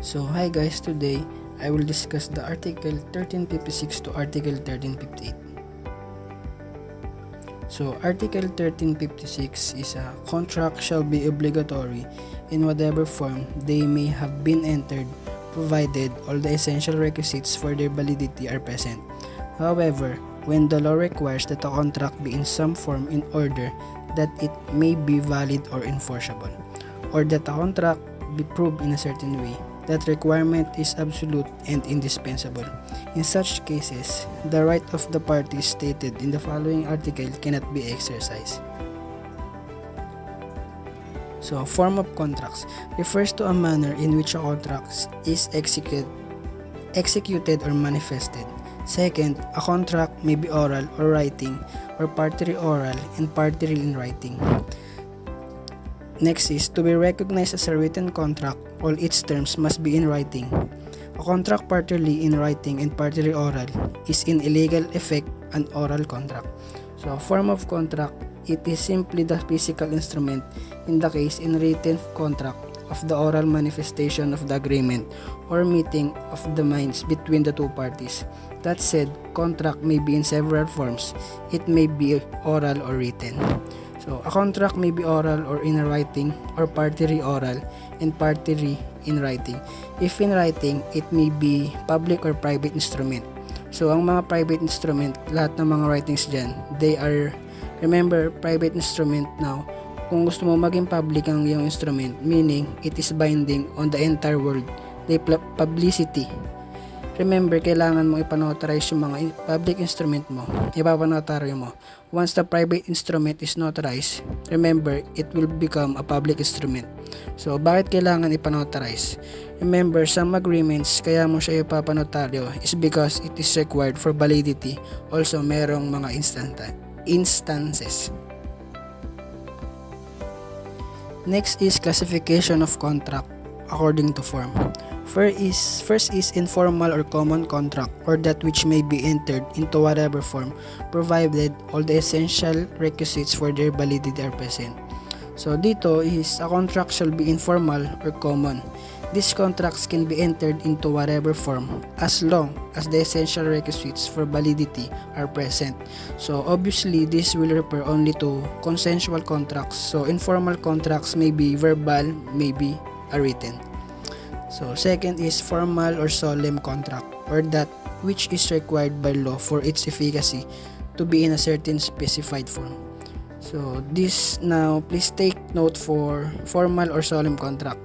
So hi guys, today I will discuss the Article 1356 to Article 1358. So Article 1356 is a contract shall be obligatory in whatever form they may have been entered, provided all the essential requisites for their validity are present. However, when the law requires that a contract be in some form in order that it may be valid or enforceable, or that a contract be proved in a certain way, that requirement is absolute and indispensable. In such cases, the right of the parties stated in the following article cannot be exercised. So, form of contracts refers to a manner in which a contract is executed or manifested. Second, a contract may be oral or writing, or partly oral and partly in writing. Next is, to be recognized as a written contract, all its terms must be in writing. A contract partly in writing and partly oral is in illegal effect an oral contract. So, a form of contract, it is simply the physical instrument, in the case in written contract, of the oral manifestation of the agreement or meeting of the minds between the two parties. That said, contract may be in several forms. It may be oral or written. So, a contract may be oral or in writing, or partly oral and partly in writing. If in writing, it may be public or private instrument. So, ang mga private instrument, lahat ng mga writings dyan, they are, remember, private instrument now. Kung gusto mo maging public ang iyong instrument, meaning it is binding on the entire world, they publicity. Remember, kailangan mo ipanotarize yung mga public instrument mo. Ipapanotaryo mo. Once the private instrument is notarized, remember, it will become a public instrument. So, bakit kailangan ipanotarize? Remember, some agreements, kaya mo siya ipapanotaryo is because it is required for validity. Also, merong mga instances. Next is classification of contract according to form. First is informal or common contract, or that which may be entered into whatever form, provided all the essential requisites for their validity are present. So dito is a contract shall be informal or common. These contracts can be entered into whatever form as long as the essential requisites for validity are present. So obviously this will refer only to consensual contracts. So informal contracts may be verbal, may be written. So second is formal or solemn contract, or that which is required by law for its efficacy to be in a certain specified form. So this now, please take note for formal or solemn contract.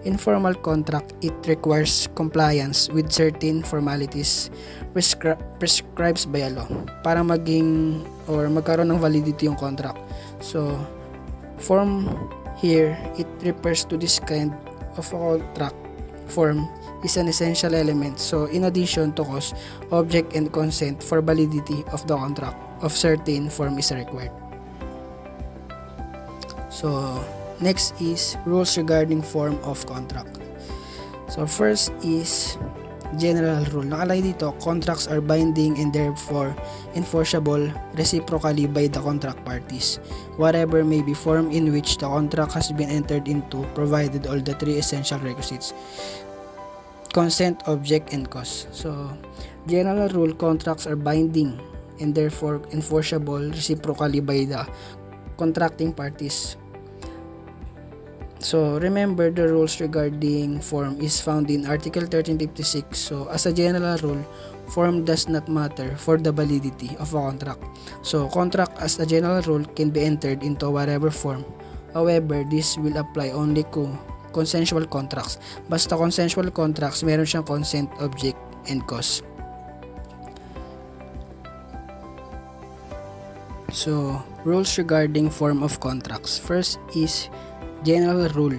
Informal contract, it requires compliance with certain formalities prescribed by a law para maging or magkaroon ng validity yung contract. So form here, it refers to this kind of a contract. Form is an essential element. So in addition to cause, object, and consent for validity of the contract of certain form is required. So next is rules regarding form of contract. So first is general rule. Nakalagay dito, contracts are binding and therefore enforceable reciprocally by the contract parties, whatever may be form in which the contract has been entered into, provided all the three essential requisites: consent, object, and cause. So general rule, contracts are binding and therefore enforceable reciprocally by the contracting parties. So remember, the rules regarding form is found in Article 1356. So as a general rule, form does not matter for the validity of a contract. So contract as a general rule can be entered into whatever form. However, this will apply only to consensual contracts. Basta consensual contracts, meron siyang consent, object, and cause. So rules regarding form of contracts. First is general rule.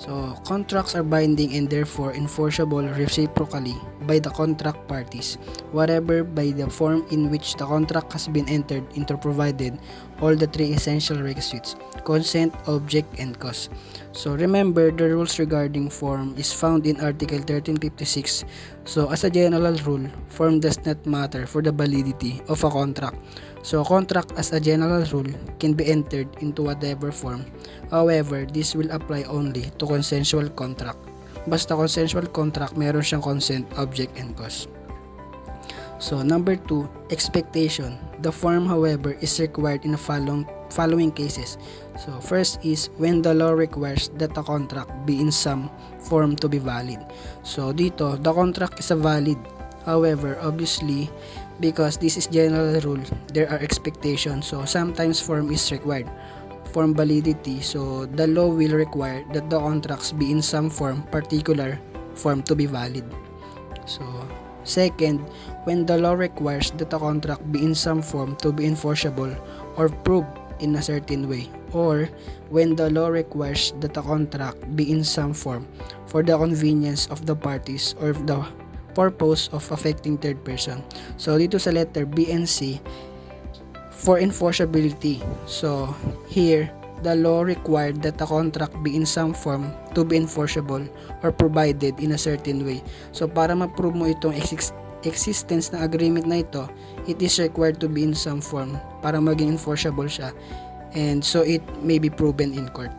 So contracts are binding and therefore enforceable reciprocally by the contract parties, whatever by the form in which the contract has been entered into, provided all the three essential requisites: consent, object, and cause. So remember, the rules regarding form is found in Article 1356. So as a general rule, form does not matter for the validity of a contract. So contract as a general rule can be entered into whatever form. However, this will apply only to consensual contract, basta consensual contract, meron siyang consent, object, and cause. So, number 2, expectation. The form, however, is required in the following cases. So, first is when the law requires that the contract be in some form to be valid. So, dito, the contract is a valid. However, obviously, because this is general rule, there are expectations. So, sometimes form is required. Form validity. So, the law will require that the contracts be in some form, particular form to be valid. So, second, when the law requires that a contract be in some form to be enforceable or proved in a certain way, or when the law requires that a contract be in some form for the convenience of the parties or the purpose of affecting third person. So, dito sa letter B and C, for enforceability. So, here, the law required that a contract be in some form to be enforceable or provided in a certain way. So, para ma-prove mo itong existence ng agreement na ito, it is required to be in some form para maging enforceable siya. And so, it may be proven in court.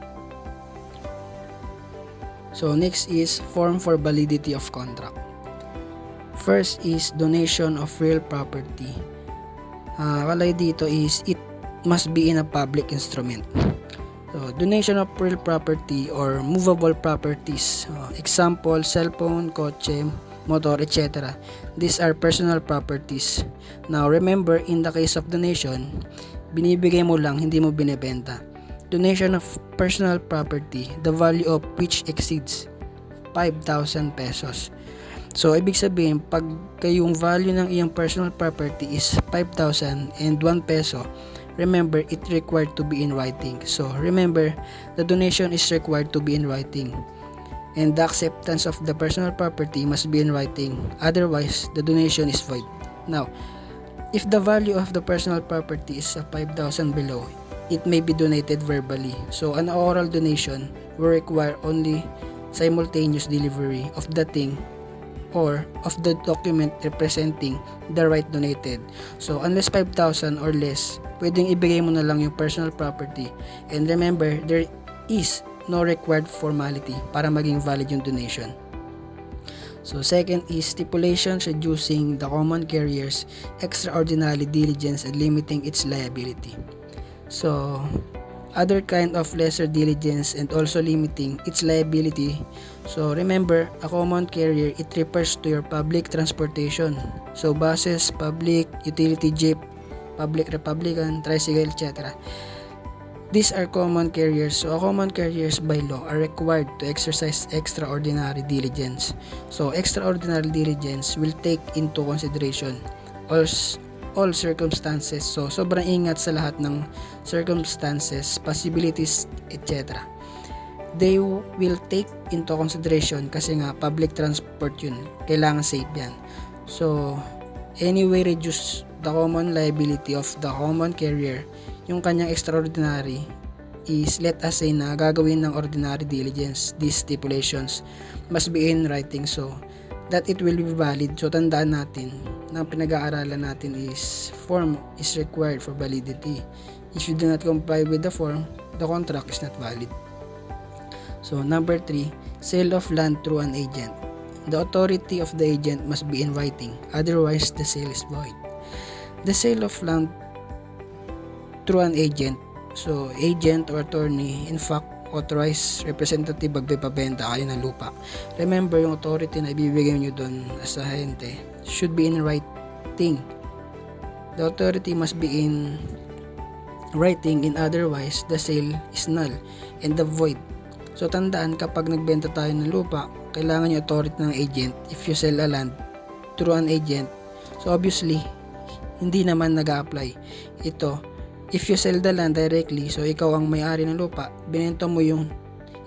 So, next is form for validity of contract. First is donation of real property. Kalay dito is it must be in a public instrument. So, donation of real property or movable properties. Example, cellphone, kotse, motor, etc. These are personal properties. Now, remember, in the case of donation, binibigay mo lang, hindi mo binebenta. Donation of personal property, the value of which exceeds 5,000 pesos. So, ibig sabihin, pag yung value ng iyong personal property is 5,000 and 1 peso, remember, it required to be in writing. So, remember, the donation is required to be in writing. And the acceptance of the personal property must be in writing. Otherwise, the donation is void. Now, if the value of the personal property is 5,000 below, it may be donated verbally. So, an oral donation will require only simultaneous delivery of the thing or of the document representing the right donated. So, unless 5,000 or less, pwedeng ibigay mo na lang yung personal property. And remember, there is no required formality para maging valid yung donation. So, second is stipulations reducing the common carrier's extraordinary diligence and limiting its liability. So, other kind of lesser diligence and also limiting its liability. So, remember, a common carrier, it refers to your public transportation. So, buses, public, utility jeep, public republican, tricycle, etc. These are common carriers. So, a common carriers by law are required to exercise extraordinary diligence. So, extraordinary diligence will take into consideration all circumstances. So, sobrang ingat sa lahat ng circumstances, possibilities, etc. They will take into consideration kasi nga public transport yun. Kailangan safe yan. So, anyway, reduce the common liability of the common carrier. Yung kanyang extraordinary is, let us say na gagawin ng ordinary diligence. These stipulations must be in writing so that it will be valid. So, tandaan natin na pinag-aaralan natin is form is required for validity. If you do not comply with the form, the contract is not valid. So, number 3, sale of land through an agent. The authority of the agent must be in writing, otherwise the sale is void. The sale of land through an agent, so agent or attorney, in fact, authorized representative magpapabenta kayo ng lupa. Remember, yung authority na ibibigay nyo doon as ahente should be in writing. The authority must be in writing, in otherwise the sale is null and the void. So, tandaan, kapag nagbenta tayo ng lupa, kailangan yung authority ng agent if you sell a land through an agent. So, obviously, hindi naman nag-a-apply ito. If you sell the land directly, so ikaw ang may-ari ng lupa, binenta mo yung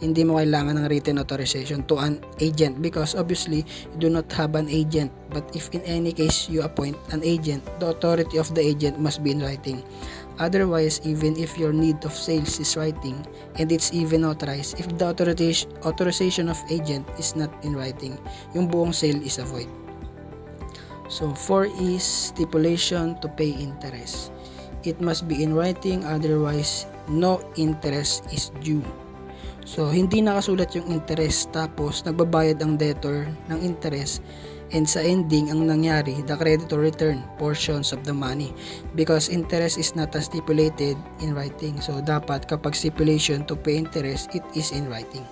hindi mo kailangan ng written authorization to an agent because obviously, you do not have an agent. But if in any case you appoint an agent, the authority of the agent must be in writing. Otherwise, even if your need of sales is writing and it's even authorized, if the authorization of agent is not in writing, yung buong sale is a void. So, 4 is stipulation to pay interest. It must be in writing, otherwise no interest is due. So, hindi nakasulat yung interest tapos nagbabayad ang debtor ng interest, and sa ending ang nangyari, the creditor return portions of the money because interest is not stipulated in writing. So, dapat kapag stipulation to pay interest, it is in writing.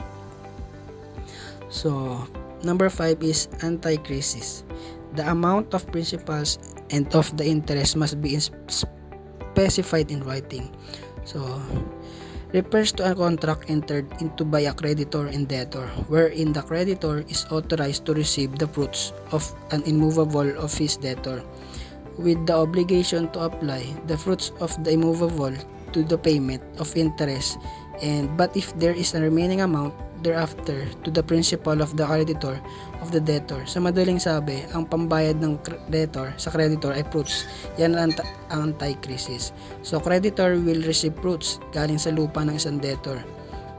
So, number 5 is anti-crisis. The amount of principals and of the interest must be specified in writing. So, refers to a contract entered into by a creditor and debtor, wherein the creditor is authorized to receive the fruits of an immovable of his debtor, with the obligation to apply the fruits of the immovable to the payment of interest, and but if there is a remaining amount thereafter to the principal of the creditor of the debtor. Sa madaling sabi, ang pambayad ng debtor sa creditor ay fruits. Yan ang anti-crisis. So, creditor will receive fruits galing sa lupa ng isang debtor.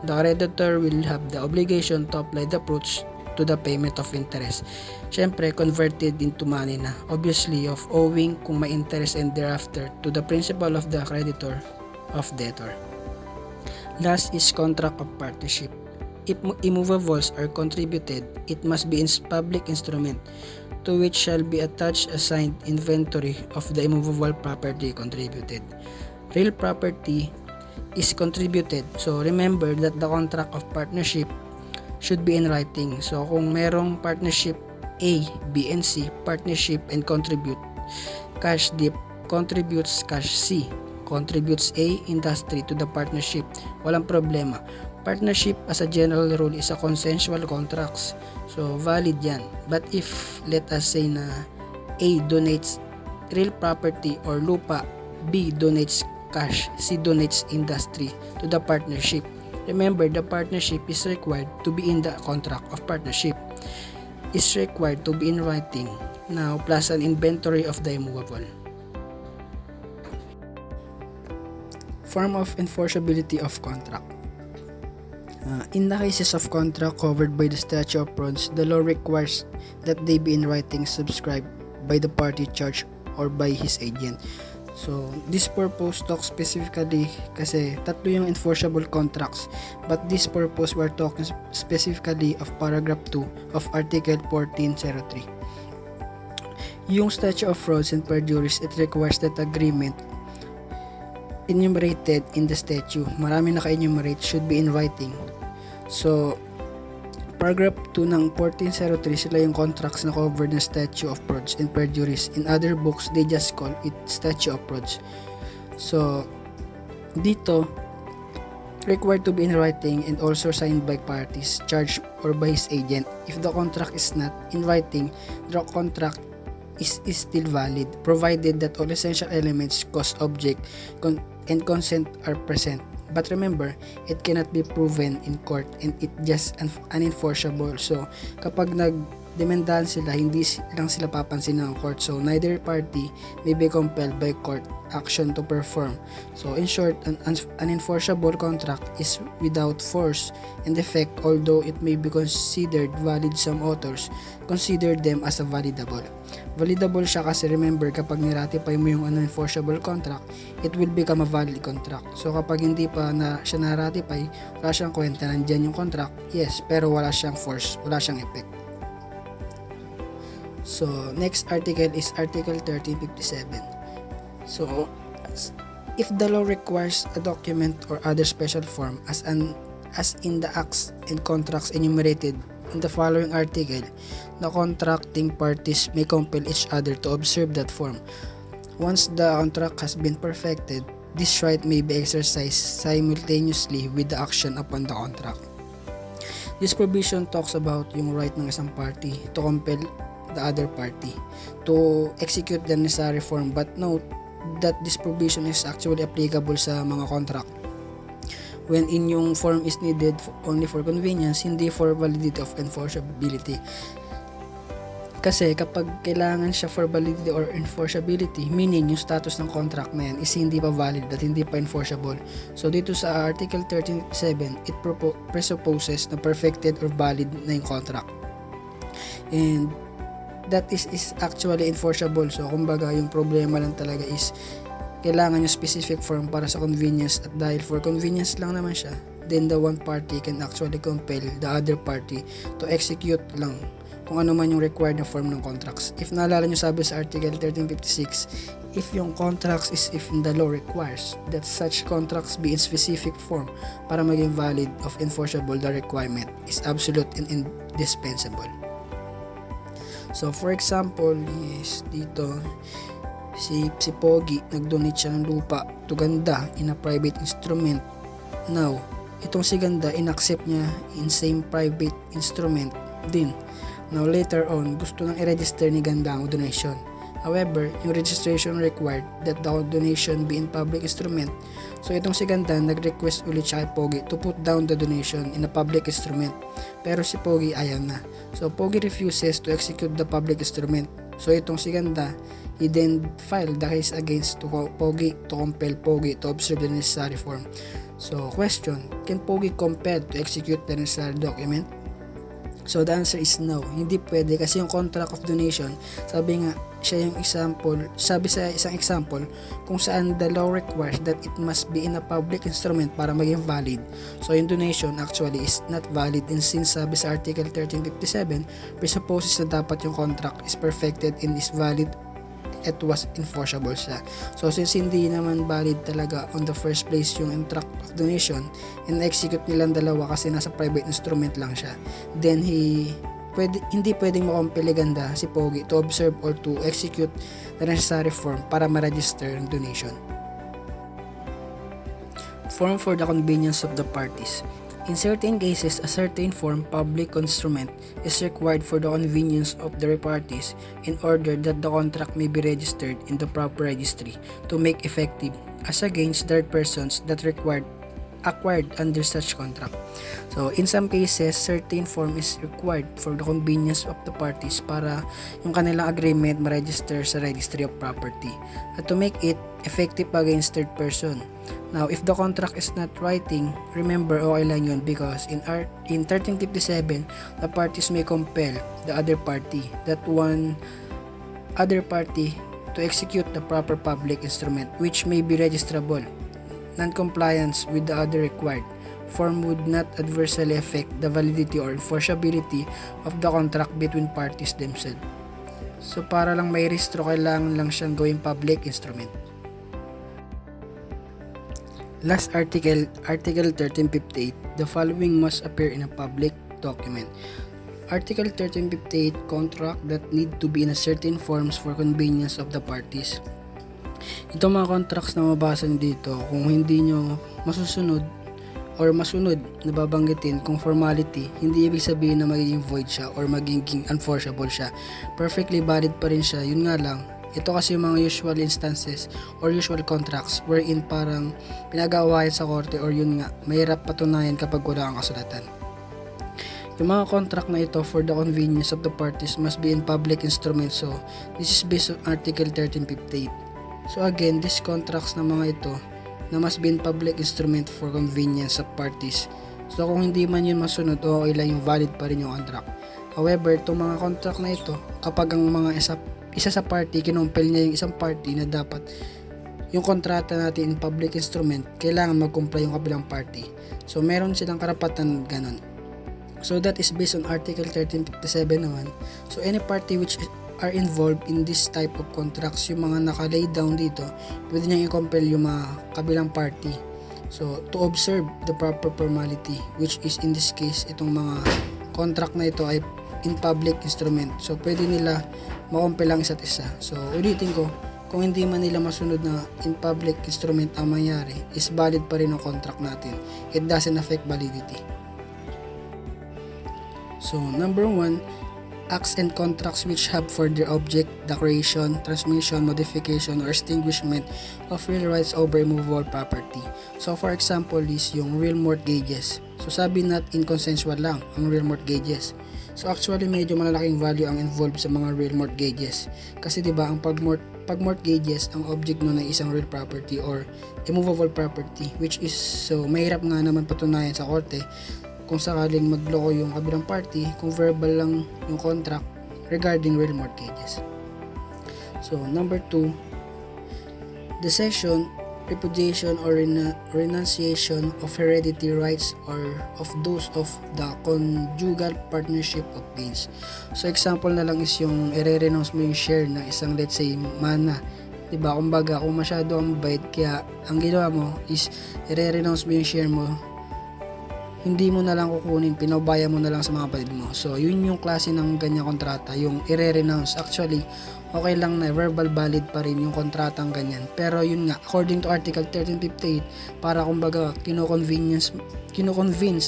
The creditor will have the obligation to apply the fruits to the payment of interest. Siyempre, converted into money na. Obviously, of owing kung may interest and thereafter to the principal of the creditor of debtor. Last is contract of partnership. If immovables are contributed, it must be in public instrument, to which shall be attached a signed inventory of the immovable property contributed. Real property is contributed, so remember that the contract of partnership should be in writing. So kung merong partnership A, B, and C, partnership and contribute, cash D contributes cash C, contributes A industry to the partnership, walang problema. Partnership as a general rule is a consensual contracts. So, valid yan. But if, let us say na A donates real property or lupa, B donates cash, C donates industry to the partnership. Remember, the partnership is required to be in the contract of partnership. Is required to be in writing. Now, plus an inventory of the immovable. Form of enforceability of contract. In the cases of contract covered by the statute of frauds, the law requires that they be in writing subscribed by the party charged or by his agent. So, this purpose talks specifically kasi tatlo yung enforceable contracts, but this purpose we're talking specifically of paragraph 2 of Article 1403. Yung statute of frauds and perjuries, it requires that agreement enumerated in the statute, marami naka-enumerate, should be in writing. So, paragraph 2 ng 1403, sila yung contracts na covered ng statute of frauds and perjuries. In other books, they just call it statute of frauds. So, dito, required to be in writing and also signed by parties charged or by his agent. If the contract is not in writing, the contract is still valid, provided that all essential elements, cause, object, and consent are present. But remember, it cannot be proven in court and it just unenforceable. So, kapag nagdemandahan sila, hindi lang sila papansin ng court. So, neither party may be compelled by court action to perform. So, in short, an unenforceable contract is without force and effect, although it may be considered valid. Some authors consider them as a validable. Validable siya kasi remember, kapag niratify mo yung unenforceable contract, it will become a valid contract. So kapag hindi pa na siya naratify, wala siyang kwenta, nandyan yung contract, yes, pero wala siyang force, wala siyang effect. So next article is Article 1357. So if the law requires a document or other special form as in the acts and contracts enumerated in the following article, the contracting parties may compel each other to observe that form. Once the contract has been perfected, this right may be exercised simultaneously with the action upon the contract. This provision talks about yung right ng isang party to compel the other party to execute the necessary form, but note that this provision is actually applicable sa mga contract when in yung form is needed only for convenience, hindi for validity of enforceability. Kasi kapag kailangan siya for validity or enforceability, meaning yung status ng contract na yan is hindi pa valid at hindi pa enforceable. So dito sa Article 13.7, it presupposes na perfected or valid na yung contract. And that is actually enforceable. So kumbaga yung problema lang talaga is kailangan yung specific form para sa convenience, at dahil for convenience lang naman siya, then the one party can actually compel the other party to execute lang kung ano man yung required na form ng contracts. If naalala nyo, sabi sa Article 1356, if yung contracts is if the law requires that such contracts be in specific form para maging valid of enforceable, the requirement is absolute and indispensable. So for example is dito si Pogi nag-donate siya ng lupa to Ganda in a private instrument. Now itong si Ganda inaccept niya in same private instrument din. Now later on gusto nang i-register ni Ganda ang donation. However, yung registration required that the donation be in public instrument. So itong si Ganda nag-request ulit siya kay Pogi to put down the donation in a public instrument. Pero si Pogi ayaw na. So Pogi refuses to execute the public instrument. So itong si Ganda, he then filed the case against Pogi to compel Pogi to observe the necessary form. So question, can Pogi compelled to execute the necessary document? So the answer is no, hindi pwede kasi yung contract of donation, sabi nga siya yung example, sabi sa isang example kung saan the law requires that it must be in a public instrument para maging valid. So yung donation actually is not valid, and since sabi sa Article 1357 presupposes na dapat yung contract is perfected and is valid, it was enforceable siya. So since hindi naman valid talaga on the first place yung contract of donation, and execute nilang dalawa kasi nasa private instrument lang siya, then hindi pwedeng makompel Ganda si Pogi to observe or to execute the necessary form para ma-register ang donation. Form for the convenience of the parties. In certain cases, a certain form public instrument is required for the convenience of the parties in order that the contract may be registered in the proper registry to make effective as against third persons that acquired under such contract. So in some cases, certain form is required for the convenience of the parties para yung kanilang agreement ma-register sa registry of property at to make it effective against third person. Now, if the contract is not writing, remember okay lang yun because in 1357, the parties may compel the other party, that one other party, to execute the proper public instrument which may be registrable. Non-compliance with the other required form would not adversely affect the validity or enforceability of the contract between parties themselves. So para lang may rehistro, kailangan lang siyang gawing public instrument. Last article, Article 1358, the following must appear in a public document. Article 1358, contract that need to be in a certain forms for convenience of the parties. Ito mga contracts na mabasa nyo dito, kung hindi nyo masusunod or masunod na babanggitin kung formality, hindi ibig sabihin na magiging void siya or magiging enforceable siya. Perfectly valid pa rin siya, yun nga lang. Ito kasi yung mga usual instances or usual contracts wherein parang pinag-aawayan sa korte or yun nga, mahirap patunayan kapag wala kang kasulatan. Yung mga contract na ito for the convenience of the parties must be in public instrument. So, this is based on Article 1358. So again, these contracts na mga ito na must be in public instrument for convenience of parties. So kung hindi man yun masunod, okay lang, yung valid pa rin yung contract. However, itong mga contract na ito, kapag ang mga isa sa party, kinumpel niya yung isang party na dapat yung kontrata natin in public instrument, kailangan mag-comply yung kabilang party. So meron silang karapatan ganun. So that is based on Article 1357 naman. So any party which are involved in this type of contracts, yung mga nakalay down dito, pwede niyang i-compel yung mga kabilang party. So to observe the proper formality, which is in this case, itong mga contract na ito ay in public instrument. So pwede nila makompel lang isa't isa. So ulitin ko, kung hindi man nila masunod na in public instrument ang mangyari, is valid pa rin ang contract natin. It doesn't affect validity. So number 1, acts and contracts which have for their object the creation, transmission, modification, or extinguishment of real rights over immovable property. So for example is yung real mortgages. So sabi natin consensual lang ang real mortgages. So actually medyo malalaking value ang involved sa mga real mortgages. Kasi 'di ba ang pag mortgages ang object nun ay isang real property or immovable property, which is so mahirap nga naman patunayan sa korte kung sakaling magloko yung kabilang party kung verbal lang yung contract regarding real mortgages. So number 2, the cession, repudiation or renunciation of hereditary rights or of those of the conjugal partnership of beings. So example na lang is yung i-renounce mo yung share ng isang, let's say, mana. Diba? Kumbaga, kung masyado ang bait, kaya ang ginawa mo is i-renounce mo yung share mo, hindi mo na lang kukunin, pinabaya mo na lang sa mga kapatid mo. So, yun yung klase ng ganyang kontrata, yung i-renounce. Actually, okay lang na verbal valid pa rin yung kontratang ganyan. Pero yun nga, according to Article 1358, para kumbaga kino-convince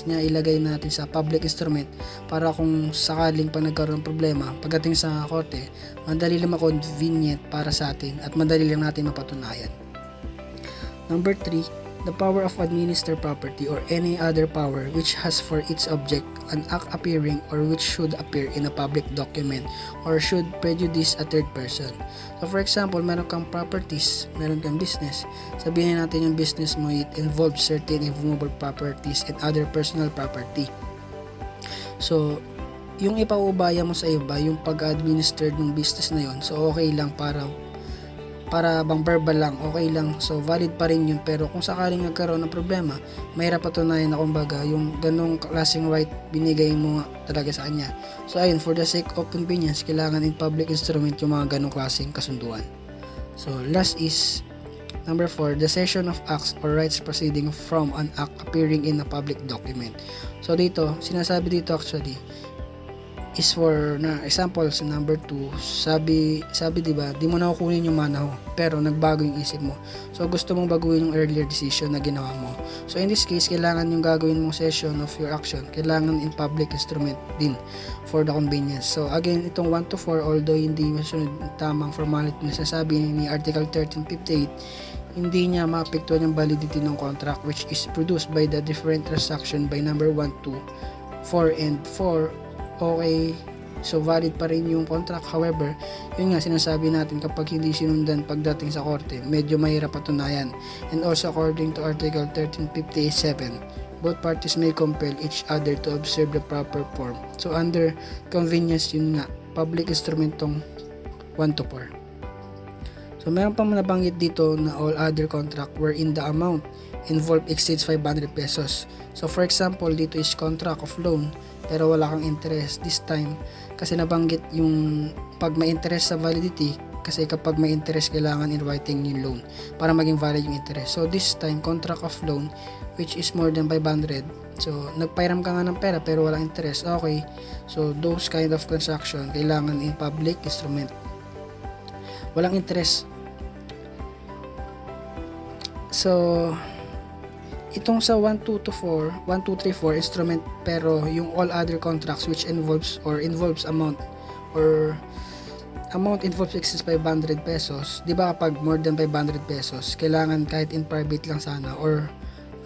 niya ilagay natin sa public instrument para kung sakaling pag nagkaroon ng problema, pagdating sa korte, madali lang ma-convenient para sa atin at madali lang natin mapatunayan. Number 3, the power of administer property or any other power which has for its object an act appearing or which should appear in a public document or should prejudice a third person. So for example, meron kang properties, meron kang business. Sabihin natin yung business mo, it involves certain invulnerable properties and other personal property. So, yung ipaubaya mo sa iba, yung pag-administer ng business na yon, so okay lang para bang verbal lang, okay lang, so valid pa rin yun. Pero kung sakaling nagkaroon ng problema, mahirap patunayan na kumbaga yung ganong klaseng right binigay mo talaga sa kanya. So ayun, for the sake of convenience, kailangan in public instrument yung mga ganong klaseng kasunduan. So last is number 4, the cession of acts or rights proceeding from an act appearing in a public document. So dito, sinasabi dito actually is for na example sa number 2, sabi 'di ba, di mo na kukunin yung mana mo, pero nagbago yung isip mo. So gusto mong baguhin yung earlier decision na ginawa mo. So in this case, kailangan yung gagawin mong session of your action, kailangan in public instrument din for the convenience. So again, itong 1 to 4, although hindi masunod tamang formality na sasabi ni Article 1358, hindi niya maapektuhan yung validity ng contract which is produced by the different transaction by number 1, 2, 4, and 4. Okay, so valid pa rin yung contract. However, yun nga sinasabi natin, kapag hindi sinundan pagdating sa korte, medyo mahirap patunayan. And also according to Article 1358(7), both parties may compel each other to observe the proper form. So under convenience, yun nga, public instrument tong 1 to 4. So meron pa nabanggit dito na all other contract wherein the amount involved exceeds 500 pesos. So for example, dito is contract of loan pero wala kang interest this time, kasi nabanggit yung pag may interest sa validity, kasi kapag may interest kailangan in writing yung loan para maging valid yung interest. So this time, contract of loan which is more than 500, so nagpairam ka nga ng pera pero walang interest, okay, so those kind of transaction kailangan in public instrument. Walang interest. So itong sa 1, 2, 3, 4 instrument, pero yung all other contracts which involves amount involves exceeds 500 pesos, di ba kapag more than 500 pesos, kailangan kahit in private lang sana, or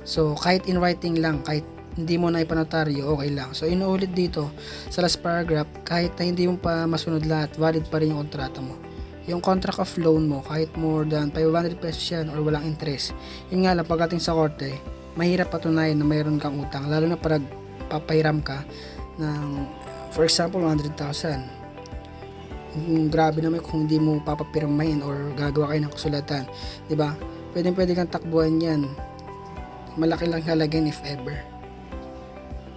so kahit in writing lang, kahit hindi mo na ipanotaryo, okay lang. So inuulit dito sa last paragraph, kahit na hindi mo pa masunod lahat, valid pa rin yung kontrata mo. Yung contract of loan mo, kahit more than 500 pesos yan or walang interest, yun nga lang, pagdating sa korte, mahirap patunayan na mayroon kang utang, lalo na pag papahiram ka ng, for example, 100,000. Grabe naman kung hindi mo papapirmahin or gagawa kayo ng kasulatan, di ba? Pwede kang takbuhan yan. Malaki lang halaga if ever.